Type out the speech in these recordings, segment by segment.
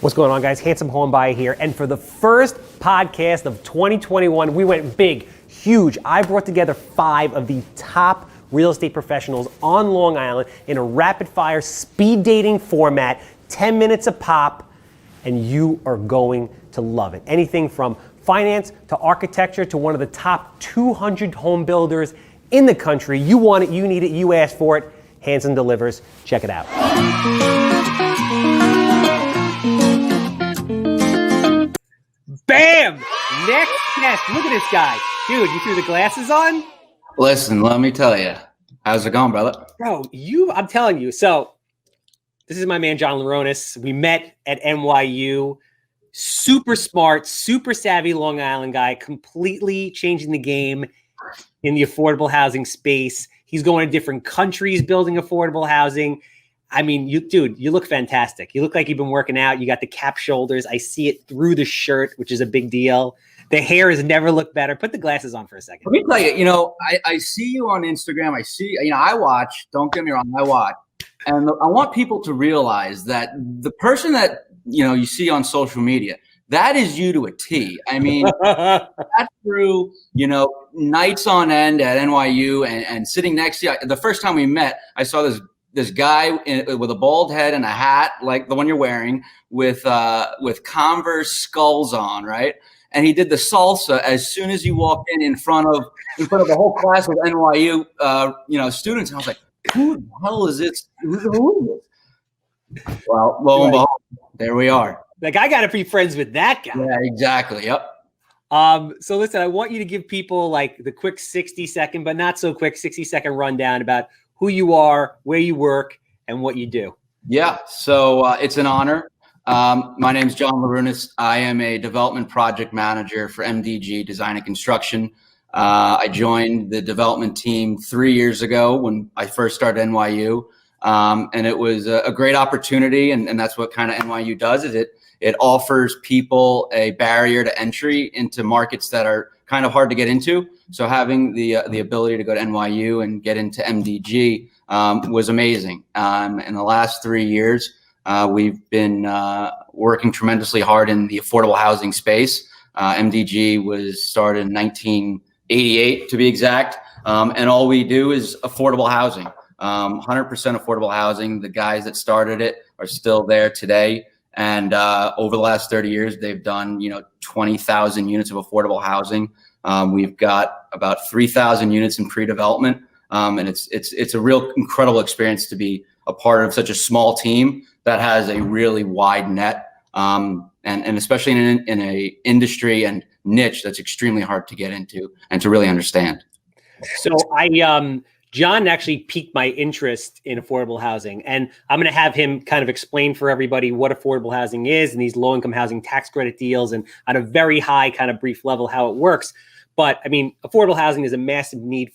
What's going on, guys? Handsome Home Buyer here. And for the first podcast of 2021, we went big, huge. I brought together 5 of the top real estate professionals on Long Island in a rapid fire speed dating format, 10 minutes a pop, and you are going to love it. Anything from finance to architecture to one of the top 200 home builders in the country. You want it, you need it, you asked for it. Handsome delivers. Check it out. Bam! Next guest. Look at this guy. Dude, you threw the glasses on? Listen, let me tell you. How's it going, brother? Bro, I'm telling you. So, this is my man, John Larounis. We met at NYU. Super smart, super savvy Long Island guy, completely changing the game in the affordable housing space. He's going to different countries building affordable housing. I mean, you look fantastic. You look like you've been working out. You got the cap shoulders. I see it through the shirt, which is a big deal. The hair has never looked better. Put the glasses on for a second. Let me tell you, I see you on Instagram. I see, I watch. Don't get me wrong, I watch. And I want people to realize that the person that, you see on social media, that is you to a T. I mean, that's through, nights on end at NYU and sitting next to you. The first time we met, I saw this guy with a bald head and a hat like the one you're wearing with Converse skulls on, right? And he did the salsa as soon as he walked in front of the whole class of NYU students. And I was like, who the hell is this? Who is this? Well, lo and behold, there we are. Like, I got to be friends with that guy. Yeah, exactly. Yep. So listen, I want you to give people like the quick 60-second, but not so quick 60-second rundown about who you are, where you work, and what you do. Yeah, so it's an honor. My name is John Larounis. I am a development project manager for MDG Design and Construction. I joined the development team 3 years ago when I first started NYU, and it was a great opportunity, and that's what kind of NYU does. Is it offers people a barrier to entry into markets that are kind of hard to get into. So having the ability to go to NYU and get into MDG was amazing. In the last 3 years, we've been working tremendously hard in the affordable housing space. MDG was started in 1988 to be exact. And all we do is affordable housing, 100% affordable housing. The guys that started it are still there today. And over the last 30 years, they've done, 20,000 units of affordable housing. We've got about 3,000 units in pre-development. And it's a real incredible experience to be a part of such a small team that has a really wide net. And especially in a industry and niche that's extremely hard to get into and to really understand. So John actually piqued my interest in affordable housing, and I'm going to have him kind of explain for everybody what affordable housing is and these low-income housing tax credit deals, and at a very high kind of brief level how it works. But I mean, affordable housing is a massive need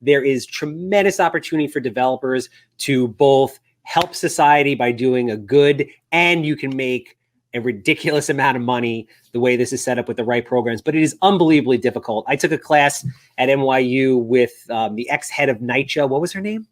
there is tremendous opportunity for developers to both help society by doing a good, and you can make a ridiculous amount of money the way this is set up with the right programs, but it is unbelievably difficult. I took a class at NYU with the ex-head of NYCHA. What was her name?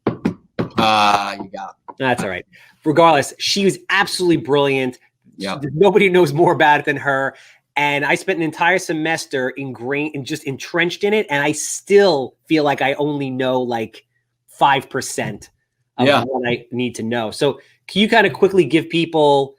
You got it. That's all right. Regardless, she was absolutely brilliant. Yep. Nobody knows more about it than her. And I spent an entire semester ingrained and just entrenched in it. And I still feel like I only know like 5% of what I need to know. So can you kind of quickly give people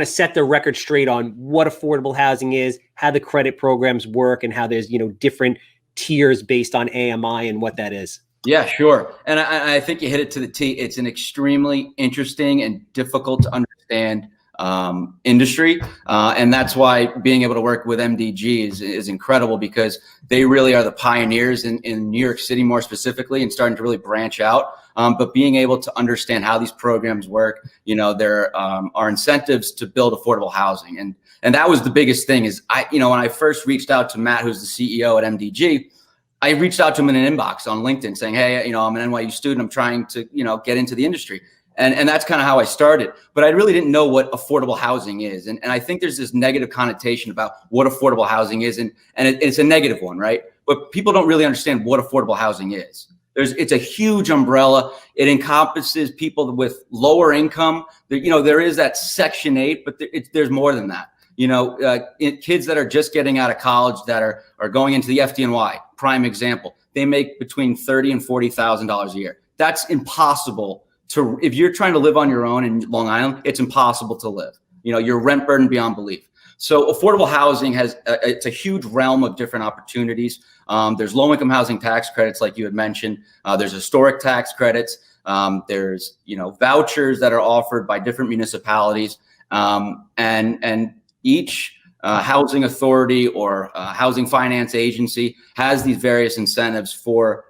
set the record straight on what affordable housing is, how the credit programs work, and how there's, different tiers based on AMI and what that is? Yeah, sure. And I think you hit it to the T. It's an extremely interesting and difficult to understand industry. And that's why being able to work with MDG is incredible, because they really are the pioneers in New York City, more specifically, and starting to really branch out. But being able to understand how these programs work, there are incentives to build affordable housing. And that was the biggest thing is when I first reached out to Matt, who's the CEO at MDG, I reached out to him in an inbox on LinkedIn saying, hey, I'm an NYU student. I'm trying to, get into the industry. And that's kind of how I started. But I really didn't know what affordable housing is. And I think there's this negative connotation about what affordable housing is. And it's a negative one, right? But people don't really understand what affordable housing is. It's a huge umbrella. It encompasses people with lower income. There is that Section 8, but there's more than that. Kids that are just getting out of college that are going into the FDNY, prime example. They make between $30,000 and $40,000 a year. That's impossible if you're trying to live on your own in Long Island, it's impossible to live. Your rent burden beyond belief. So affordable housing it's a huge realm of different opportunities. There's low-income housing tax credits, like you had mentioned. There's historic tax credits. There's vouchers that are offered by different municipalities, and each housing authority or housing finance agency has these various incentives for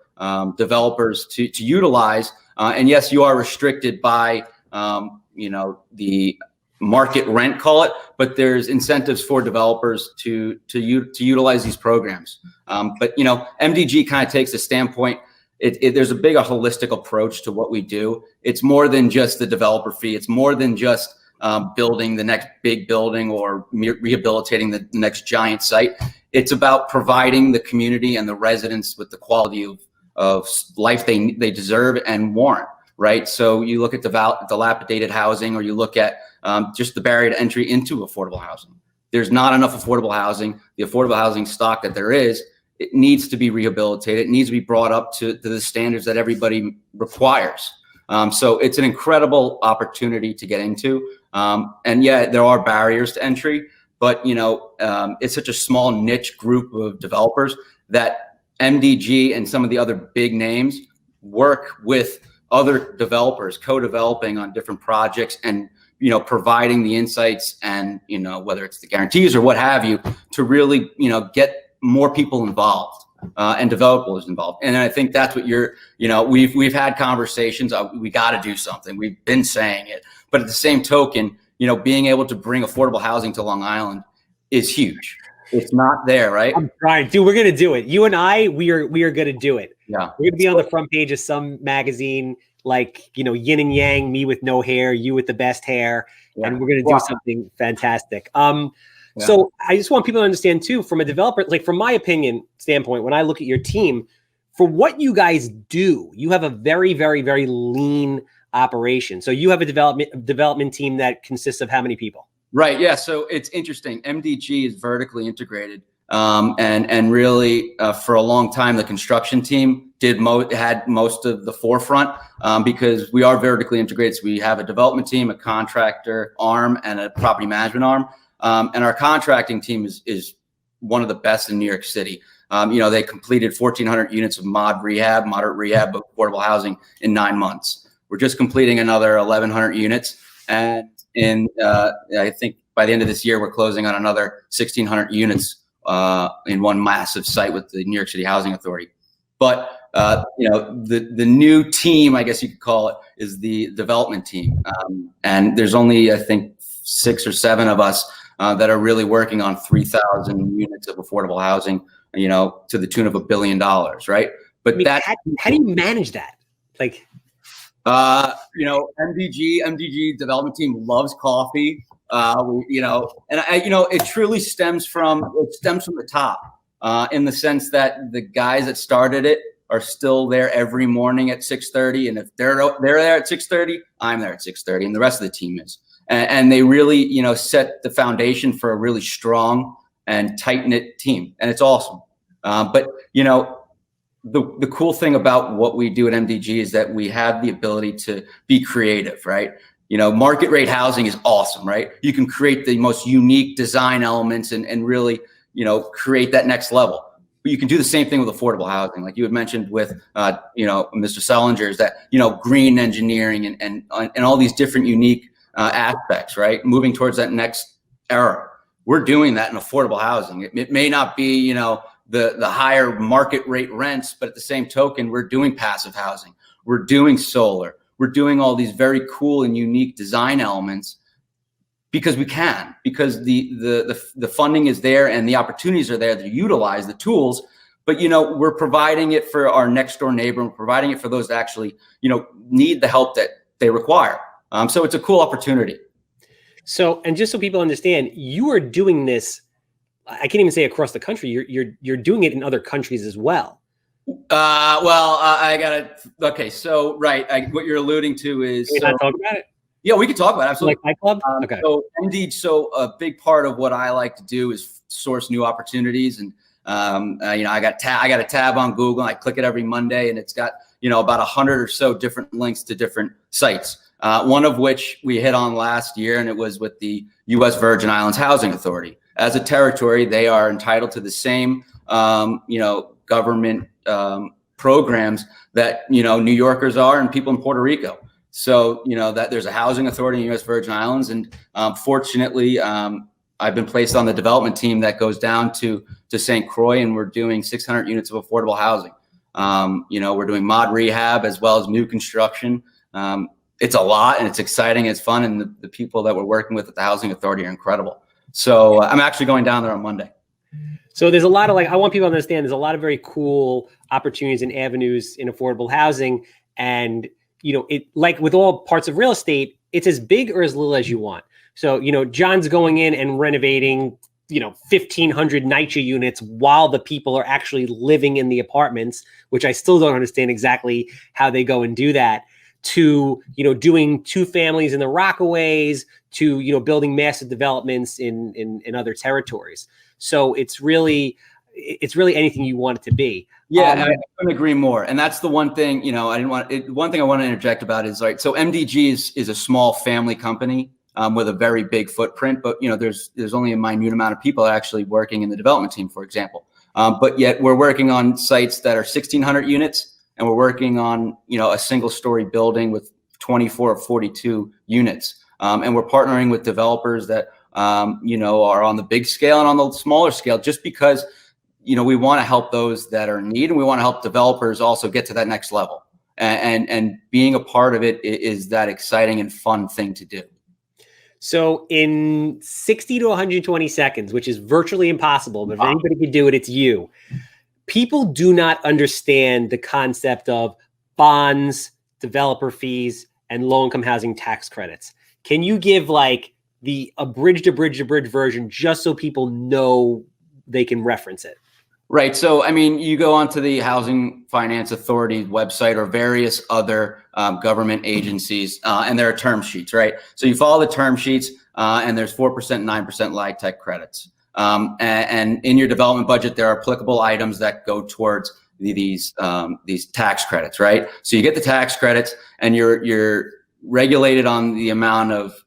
developers to utilize. And yes, you are restricted by the market rent, call it, but there's incentives for developers to utilize these programs. But MDG kind of takes a standpoint. There's a big holistic approach to what we do. It's more than just the developer fee. It's more than just building the next big building or rehabilitating the next giant site. It's about providing the community and the residents with the quality of life they deserve and warrant. Right. So you look at dilapidated housing, or you look at just the barrier to entry into affordable housing. There's not enough affordable housing. The affordable housing stock that there is, it needs to be rehabilitated. It needs to be brought up to the standards that everybody requires. So it's an incredible opportunity to get into. And yeah, there are barriers to entry, but it's such a small niche group of developers that MDG and some of the other big names work with other developers, co-developing on different projects, and providing the insights and whether it's the guarantees or what have you, to really get more people involved and developers involved. And I think that's what we've had conversations. We got to do something. We've been saying it, but at the same token, being able to bring affordable housing to Long Island is huge. It's not there, right? I'm trying, dude. We're gonna do it. You and I, we are gonna do it. Yeah, we're gonna be on the front page of some magazine, like yin and yang, me with no hair, you with the best hair, and we're gonna do something fantastic. So I just want people to understand too, from a developer, like from my opinion standpoint, when I look at your team, for what you guys do, you have a very, very, very lean operation. So you have a development team that consists of how many people? Right. Yeah. So it's interesting. MDG is vertically integrated, and really for a long time the construction team had most of the forefront, because we are vertically integrated. So we have a development team, a contractor arm, and a property management arm. And our contracting team is one of the best in New York City. They completed 1,400 units of moderate rehab, affordable housing in 9 months. We're just completing another 1,100 units, and I think by the end of this year, we're closing on another 1,600 units in one massive site with the New York City Housing Authority. But the new team, I guess you could call it, is the development team, and there's only, I think, 6 or 7 of us that are really working on 3,000 units of affordable housing, to the tune of $1 billion, right? But how do you manage that? Like, MDG development team loves coffee, it truly stems from the top, in the sense that the guys that started it are still there every morning at 6:30. And if they're there at 6:30, I'm there at 6:30, and the rest of the team is. And they really, set the foundation for a really strong and tight-knit team. And it's awesome. But the cool thing about what we do at MDG is that we have the ability to be creative, right? Market rate housing is awesome, right? You can create the most unique design elements and really, create that next level. But you can do the same thing with affordable housing. Like you had mentioned with, Mr. Sellinger's, that, green engineering and all these different unique aspects, right? Moving towards that next era. We're doing that in affordable housing. It may not be, the higher market rate rents, but at the same token, we're doing passive housing. We're doing solar. We're doing all these very cool and unique design elements because we can, because the funding is there and the opportunities are there to utilize the tools. But, we're providing it for our next door neighbor, and providing it for those that actually, need the help that they require. So it's a cool opportunity. So, and just so people understand, you are doing this, I can't even say across the country, you're doing it in other countries as well. I gotta. Okay, so right, what you're alluding to is. Can we not talk about it? Yeah, we could talk about it, absolutely. Like Fight Club? Okay. So indeed, so a big part of what I like to do is source new opportunities, and I got a tab on Google. And I click it every Monday, and it's got about 100 or so different links to different sites. One of which we hit on last year, and it was with the U.S. Virgin Islands Housing Authority. As a territory, they are entitled to the same government programs that New Yorkers are and people in Puerto Rico. So, that there's a housing authority in the U.S. Virgin Islands. And fortunately, I've been placed on the development team that goes down to St. Croix, and we're doing 600 units of affordable housing. We're doing mod rehab as well as new construction. It's a lot, and it's exciting. It's fun. And the people that we're working with at the housing authority are incredible. So I'm actually going down there on Monday. So there's a lot of I want people to understand there's a lot of very cool opportunities and avenues in affordable housing. And it, like with all parts of real estate, it's as big or as little as you want. So, John's going in and renovating, 1,500 NYCHA units while the people are actually living in the apartments, which I still don't understand exactly how they go and do that, to, doing 2 families in the Rockaways, to, building massive developments in other territories. So it's really anything you want it to be. Yeah, I couldn't agree more. And that's the one thing, one thing I want to interject about is so MDG is a small family company with a very big footprint, but there's only a minute amount of people actually working in the development team, for example. But yet we're working on sites that are 1,600 units, and we're working on, a single story building with 24 or 42 units. And we're partnering with developers that, are on the big scale and on the smaller scale, just because we want to help those that are in need, and we want to help developers also get to that next level. And being a part of it is that exciting and fun thing to do. So in 60 to 120 seconds, which is virtually impossible, but if anybody can do it, it's you. People do not understand the concept of bonds, developer fees, and low-income housing tax credits. Can you give the abridged version just so people know they can reference it? Right. So, you go onto the Housing Finance Authority website or various other government agencies, and there are term sheets, right? So you follow the term sheets, and there's 4%, 9% LIHTC credits. And in your development budget, there are applicable items that go towards these tax credits, right? So you get the tax credits, and you're regulated on the amount of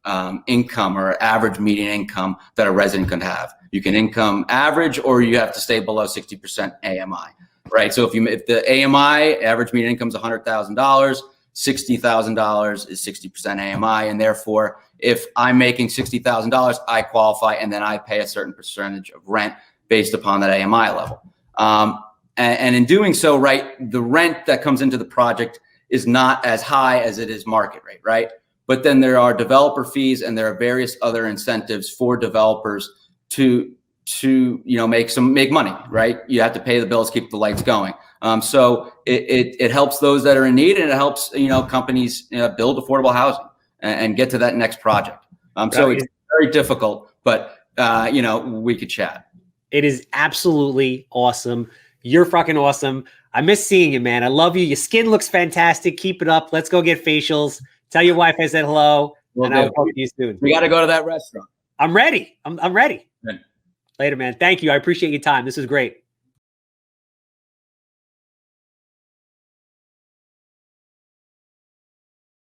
income or average median income that a resident can have. You can income average, or you have to stay below 60% AMI, right? So if the AMI, average median income is $100,000, $60,000 is 60% AMI, and therefore, if I'm making $60,000, I qualify, and then I pay a certain percentage of rent based upon that AMI level. And in doing so, right, the rent that comes into the project is not as high as it is market rate, right? But then there are developer fees, and there are various other incentives for developers to make money, right? You have to pay the bills, keep the lights going. So it helps those that are in need, and it helps companies build affordable housing and get to that next project. So it's very difficult, but we could chat. It is absolutely awesome. You're fucking awesome. I miss seeing you, man. I love you. Your skin looks fantastic. Keep it up. Let's go get facials. Tell your wife I said hello, and I'll talk to you soon. We got to go to that restaurant. I'm ready. I'm ready. Good. Later, man. Thank you. I appreciate your time. This is great.